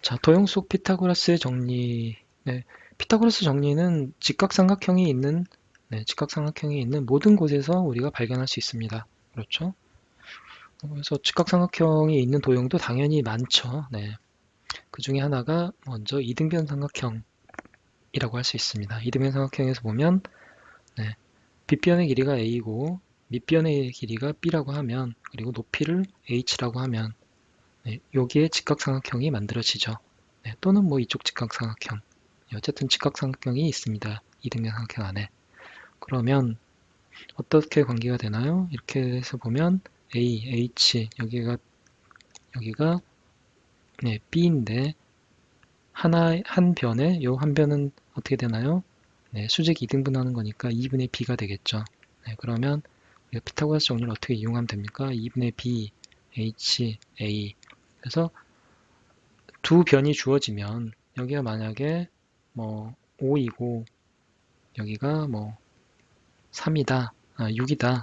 자, 도형 속 피타고라스의 정리. 네, 피타고라스 정리는 직각삼각형이 있는, 직각삼각형이 있는 모든 곳에서 우리가 발견할 수 있습니다. 그렇죠? 그래서 직각삼각형이 있는 도형도 당연히 많죠. 네, 그 중에 하나가 먼저 이등변 삼각형이라고 할 수 있습니다. 이등변 삼각형에서 보면, 네, 빗변의 길이가 a이고 밑변의 길이가 b라고 하면, 그리고 높이를 h라고 하면, 네, 여기에 직각삼각형이 만들어지죠. 네, 또는 뭐 이쪽 직각삼각형. 어쨌든 직각삼각형이 있습니다. 이등변 삼각형 안에. 그러면 어떻게 관계가 되나요? 이렇게 해서 보면 A, H, 여기가 네, B인데 한 변에 요 한 변은 어떻게 되나요? 네, 수직 이등분하는 거니까 2분의 B가 되겠죠. 네, 그러면 우리가 피타고라스 정리를 어떻게 이용하면 됩니까? 2분의 B, H, A. 그래서 두 변이 주어지면 여기가 만약에 뭐 5이고 여기가 뭐 3이다, 6이다,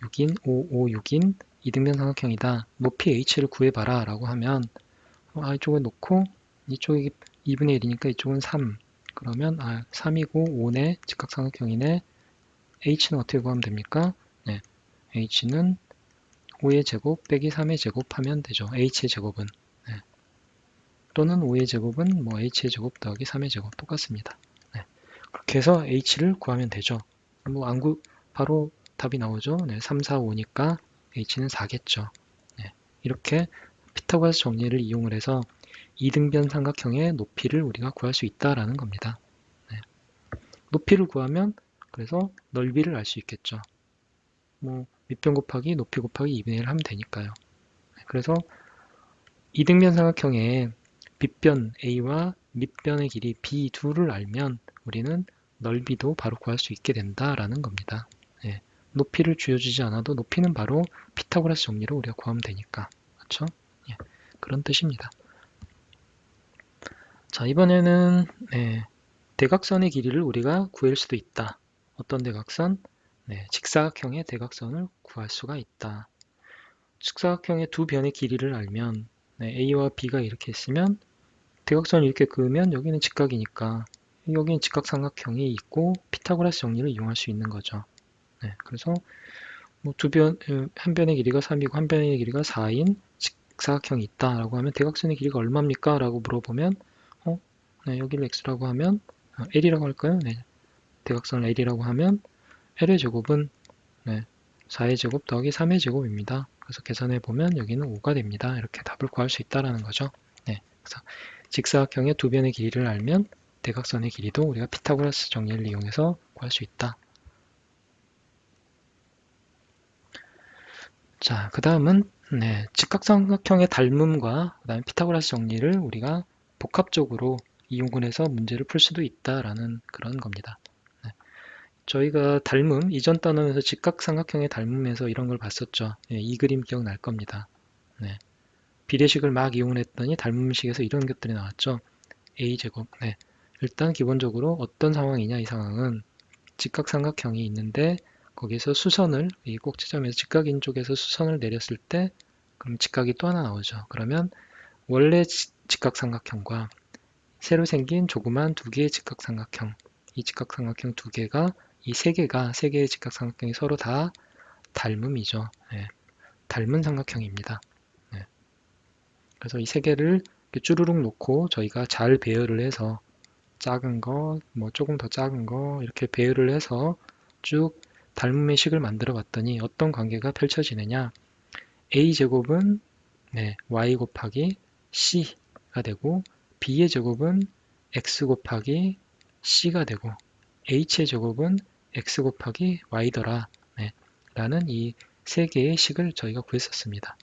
6인, 5, 5, 6인 이등변 삼각형이다. 높이 h를 구해봐라 라고 하면 이쪽에 놓고 이쪽이 2분의 1이니까 이쪽은 3. 그러면 3이고 5네 직각삼각형이네. h는 어떻게 구하면 됩니까? 네, h는 5의 제곱 빼기 3의 제곱 하면 되죠. h의 제곱은. 네. 또는 5의 제곱은 뭐 h의 제곱 더하기 3의 제곱 똑같습니다. 네. 그렇게 해서 h를 구하면 되죠. 뭐 바로 답이 나오죠. 네, 3, 4, 5니까 h는 4겠죠. 네, 이렇게 피타고라스 정리를 이용을 해서 이등변 삼각형의 높이를 우리가 구할 수 있다라는 겁니다. 네, 높이를 구하면 그래서 넓이를 알 수 있겠죠. 뭐 밑변 곱하기 높이 곱하기 2분의 1 하면 되니까요. 네, 그래서 이등변 삼각형의 빗변 a와 밑변의 길이 b 둘을 알면 우리는 넓이도 바로 구할 수 있게 된다라는 겁니다. 예, 높이를 쥐어주지 않아도 높이는 바로 피타고라스 정리로 우리가 구하면 되니까. 그렇죠? 예, 그런 뜻입니다. 자, 이번에는 대각선의 길이를 우리가 구할 수도 있다. 어떤 대각선? 직사각형의 대각선을 구할 수가 있다. 직사각형의 두 변의 길이를 알면 A와 B가 이렇게 있으면 대각선을 이렇게 그으면 여기는 직각이니까 여기는 직각삼각형이 있고 피타고라스 정리를 이용할 수 있는 거죠. 그래서 뭐 한 변의 길이가 3이고 한 변의 길이가 4인 직사각형이 있다라고 하면 대각선의 길이가 얼마입니까? 라고 물어보면 여기를 x라고 하면 l이라고 할까요? 네, 대각선을 l이라고 하면 l의 제곱은 4의 제곱 더하기 3의 제곱입니다. 그래서 계산해 보면 여기는 5가 됩니다. 이렇게 답을 구할 수 있다라는 거죠. 그래서 직사각형의 두 변의 길이를 알면 대각선의 길이도 우리가 피타고라스 정리를 이용해서 구할 수 있다. 자, 그 다음은 직각삼각형의 닮음과 그다음에 피타고라스 정리를 우리가 복합적으로 이용을 해서 문제를 풀 수도 있다라는 그런 겁니다. 저희가 닮음, 이전 단원에서 직각삼각형의 닮음에서 이런 걸 봤었죠. 이 그림 기억날 겁니다. 비례식을 막 이용을 했더니 닮음식에서 이런 것들이 나왔죠. a제곱. 일단 기본적으로 어떤 상황이냐, 이 상황은 직각삼각형이 있는데 거기서 수선을, 이 꼭지점에서 직각인 쪽에서 수선을 내렸을 때 그럼 직각이 또 하나 나오죠. 그러면 원래 직각삼각형과 새로 생긴 조그만 두 개의 직각삼각형, 이 직각삼각형 두 개가, 이 세 개의 직각삼각형이 서로 다 닮음이죠. 닮은 삼각형입니다. 그래서 이 세 개를 쭈루룩 놓고 저희가 잘 배열을 해서 작은 거, 뭐 조금 더 작은 거 이렇게 배열을 해서 쭉 닮음의 식을 만들어 봤더니 어떤 관계가 펼쳐지느냐. a제곱은 y 곱하기 c가 되고 b의 제곱은 x 곱하기 c가 되고 h의 제곱은 x 곱하기 y더라 라는 이 세 개의 식을 저희가 구했었습니다.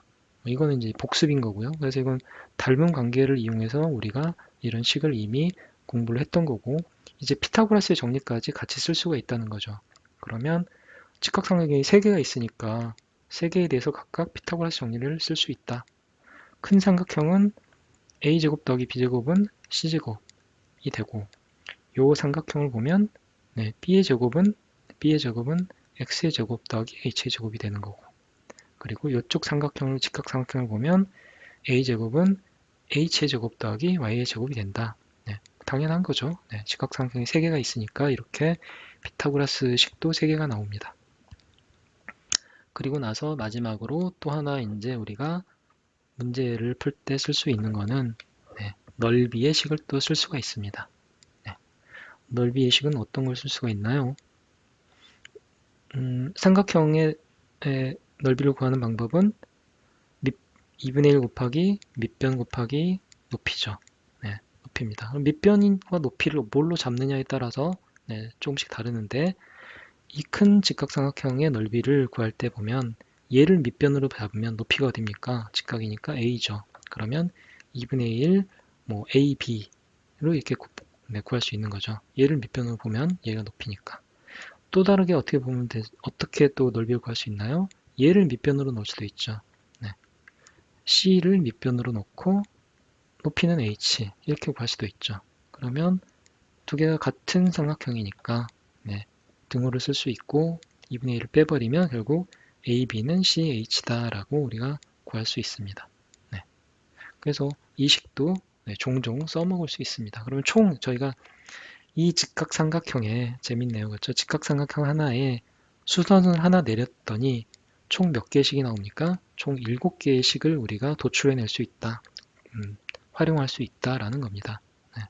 이거는 이제 복습인 거고요. 그래서 이건 닮은 관계를 이용해서 우리가 이런 식을 이미 공부를 했던 거고 이제 피타고라스의 정리까지 같이 쓸 수가 있다는 거죠. 그러면 직각삼각형이 3개가 있으니까 3개에 대해서 각각 피타고라스 정리를 쓸 수 있다. 큰 삼각형은 a제곱 더하기 b제곱은 c제곱이 되고 요 삼각형을 보면 b의 제곱은 x의 제곱 더하기 h의 제곱이 되는 거고 그리고 이쪽 삼각형을 직각삼각형을 보면 a제곱은 h의 제곱 더하기 y의 제곱이 된다. 네, 당연한 거죠. 네, 직각삼각형이 3개가 있으니까 이렇게 피타고라스식도 3개가 나옵니다. 그리고 나서 마지막으로 또 하나 이제 우리가 문제를 풀 때 쓸 수 있는 거는 네, 넓이의 식을 또 쓸 수가 있습니다. 네, 넓이의 식은 어떤 걸 쓸 수가 있나요? 삼각형의 넓이를 구하는 방법은 2분의 1 곱하기 밑변 곱하기 높이죠. 네, 높이입니다. 그럼 밑변과 높이를 뭘로 잡느냐에 따라서 네, 조금씩 다르는데 이 큰 직각삼각형의 넓이를 구할 때 보면 얘를 밑변으로 잡으면 높이가 어딥니까? 직각이니까 a죠. 그러면 2분의 1 뭐 ab로 이렇게 구할 수 있는 거죠. 얘를 밑변으로 보면 얘가 높이니까. 또 다르게 어떻게 보면 어떻게 또 넓이를 구할 수 있나요? 얘를 밑변으로 놓을 수도 있죠. 네. C를 밑변으로 놓고 높이는 H 이렇게 구할 수도 있죠. 그러면 두 개가 같은 삼각형이니까 네. 등호를 쓸 수 있고 2분의 1을 빼버리면 결국 AB는 CH다 라고 우리가 구할 수 있습니다. 네. 그래서 이 식도 네, 종종 써먹을 수 있습니다. 그러면 총 저희가 이 직각삼각형에 재밌네요. 그렇죠? 직각삼각형 하나에 수선을 하나 내렸더니 총 몇 개의 식이 나옵니까? 총 7개의 식을 우리가 도출해낼 수 있다. 활용할 수 있다라는 겁니다. 네.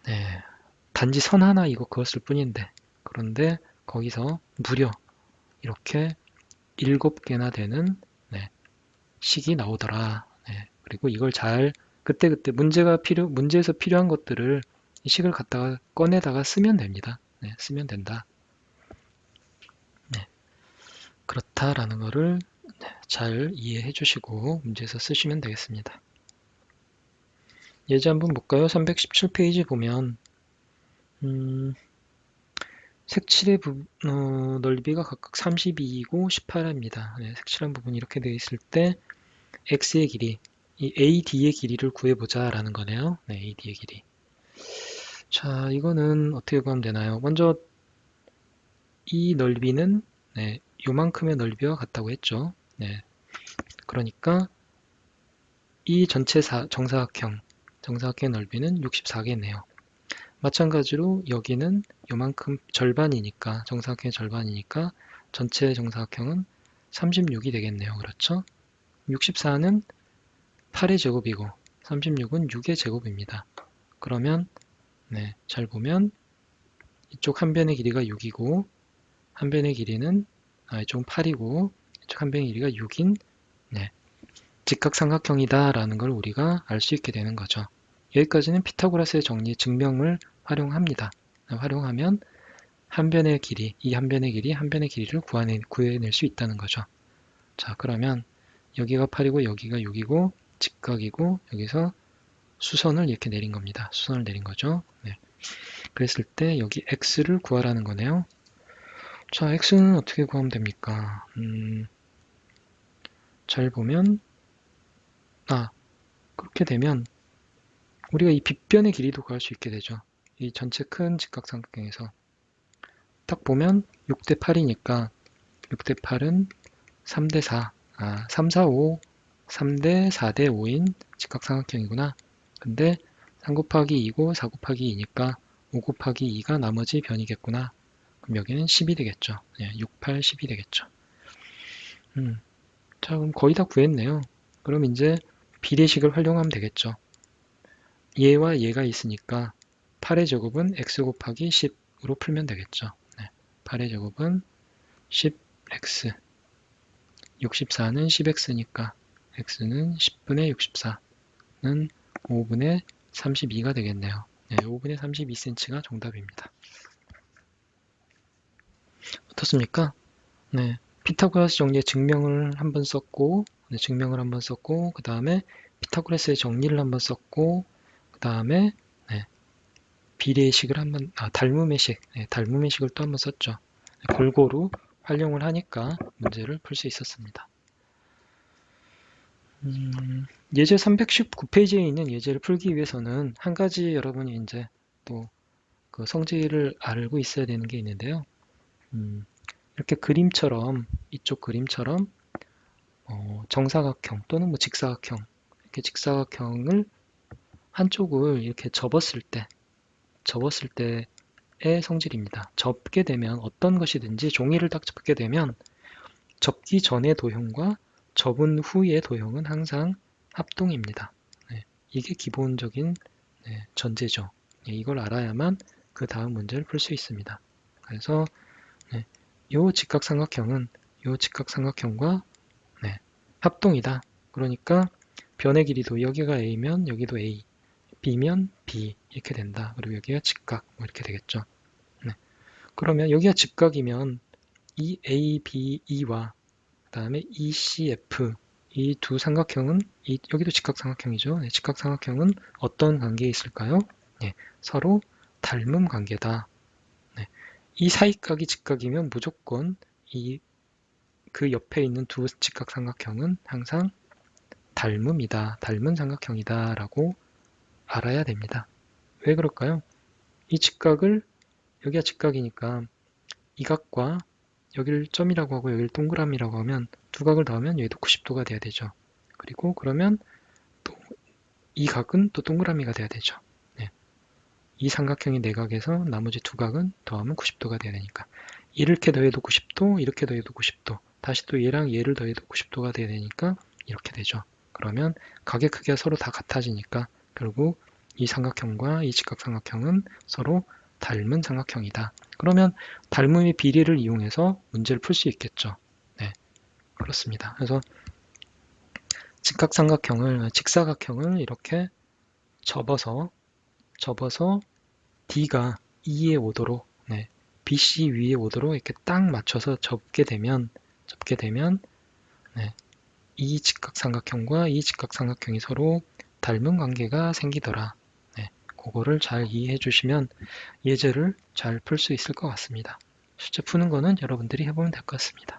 네. 단지 선 하나 이거 그었을 뿐인데 그런데 거기서 무려 이렇게 7개나 되는 네, 식이 나오더라. 네. 그리고 이걸 잘 그때그때 문제에서 필요한 것들을 이 식을 갖다가 꺼내다가 쓰면 됩니다. 네, 쓰면 된다. 네, 그렇다라는 거를 잘 이해해 주시고 문제에서 쓰시면 되겠습니다. 예제 한번 볼까요? 317페이지 보면 색칠의 넓이가 각각 32이고 18입니다. 네, 색칠한 부분이 이렇게 되어 있을 때 x의 길이, 이 AD의 길이를 구해보자 라는 거네요. 네, AD의 길이. 자, 이거는 어떻게 구하면 되나요? 먼저 이 넓이는 네, 요만큼의 넓이와 같다고 했죠. 네, 그러니까 이 전체 정사각형의 넓이는 64개네요. 마찬가지로 여기는 요만큼 절반이니까 정사각형의 절반이니까 전체 정사각형은 36이 되겠네요. 그렇죠? 64는 8의 제곱이고 36은 6의 제곱입니다. 그러면 네, 잘 보면 이쪽 한 변의 길이가 6이고 한 변의 길이는 이쪽은 8이고 이쪽 한 변의 길이가 6인 네, 직각삼각형이다 라는 걸 우리가 알 수 있게 되는 거죠. 여기까지는 피타고라스의 정리 증명을 활용합니다. 활용하면 한 변의 길이, 이 한 변의 길이 한 변의 길이를 구해낼 수 있다는 거죠. 자, 그러면 여기가 8이고 여기가 6이고 직각이고 여기서 수선을 이렇게 내린 겁니다. 수선을 내린 거죠. 네. 그랬을 때 여기 x를 구하라는 거네요. 자, x는 어떻게 구하면 됩니까? 잘 보면 그렇게 되면 우리가 이 빗변의 길이도 구할 수 있게 되죠. 이 전체 큰 직각삼각형에서 딱 보면 6대 8이니까 6대 8은 3대 4, 3, 4, 5, 3대 4대 5인 직각삼각형이구나. 근데 3 곱하기 2고 4 곱하기 2니까 5 곱하기 2가 나머지 변이겠구나. 그럼 여기는 10이 되겠죠. 네, 6, 8, 10이 되겠죠. 자, 그럼 거의 다 구했네요. 그럼 이제 비례식을 활용하면 되겠죠. 얘와 얘가 있으니까 8의 제곱은 x 곱하기 10으로 풀면 되겠죠. 네, 8의 제곱은 10x 64는 10x니까 x는 10분의 64는 5분의 32가 되겠네요. 네, 5분의 32cm가 정답입니다. 어떻습니까? 네, 피타고라스 정리의 증명을 한번 썼고 그 다음에 피타고라스의 정리를 한번 썼고 그 다음에 네, 비례식을 한번 닮음의 식을 또 한번 썼죠. 골고루 활용을 하니까 문제를 풀 수 있었습니다. 예제 319페이지에 있는 예제를 풀기 위해서는 한 가지 여러분이 이제 또 그 성질을 알고 있어야 되는 게 있는데요. 이렇게 이쪽 그림처럼 정사각형 또는 뭐 직사각형 이렇게 직사각형을 한쪽을 이렇게 접었을 때의 성질입니다. 접게 되면 어떤 것이든지 종이를 딱 접게 되면 접기 전의 도형과 접은 후의 도형은 항상 합동입니다. 네, 이게 기본적인 전제죠. 이걸 알아야만 그 다음 문제를 풀 수 있습니다. 그래서 요 직각삼각형과 합동이다. 그러니까 변의 길이도 여기가 A면 여기도 A, B면 B 이렇게 된다. 그리고 여기가 직각 뭐 이렇게 되겠죠. 그러면 여기가 직각이면 이 ABE와 그 다음에 ECF 이 두 삼각형은 여기도 직각삼각형이죠. 직각삼각형은 어떤 관계에 있을까요? 서로 닮음 관계다. 이 사이각이 직각이면 무조건 그 옆에 있는 두 직각삼각형은 항상 닮음이다. 닮은 삼각형이다 라고 알아야 됩니다. 왜 그럴까요? 이 직각을 여기가 직각이니까 이 각과 여기를 점이라고 하고 여기를 동그라미라고 하면 두 각을 더하면 여기도 90도가 돼야 되죠. 그리고 그러면 또 이 각은 또 동그라미가 돼야 되죠. 이 삼각형이 네 각에서 나머지 두 각은 더하면 90도가 돼야 되니까 이렇게 더해도 90도, 이렇게 더해도 90도, 다시 또 얘랑 얘를 더해도 90도가 돼야 되니까 이렇게 되죠. 그러면 각의 크기가 서로 다 같아지니까 결국 이 삼각형과 이 직각삼각형은 서로 닮은 삼각형이다. 그러면 닮음의 비례를 이용해서 문제를 풀 수 있겠죠. 네, 그렇습니다. 그래서 직사각형을 이렇게 접어서 D가 E에 오도록, BC 위에 오도록 이렇게 딱 맞춰서 접게 되면 이 직각삼각형과 이 직각삼각형이 서로 닮은 관계가 생기더라. 그거를 잘 이해해 주시면 예제를 잘 풀 수 있을 것 같습니다. 실제 푸는 거는 여러분들이 해보면 될 것 같습니다.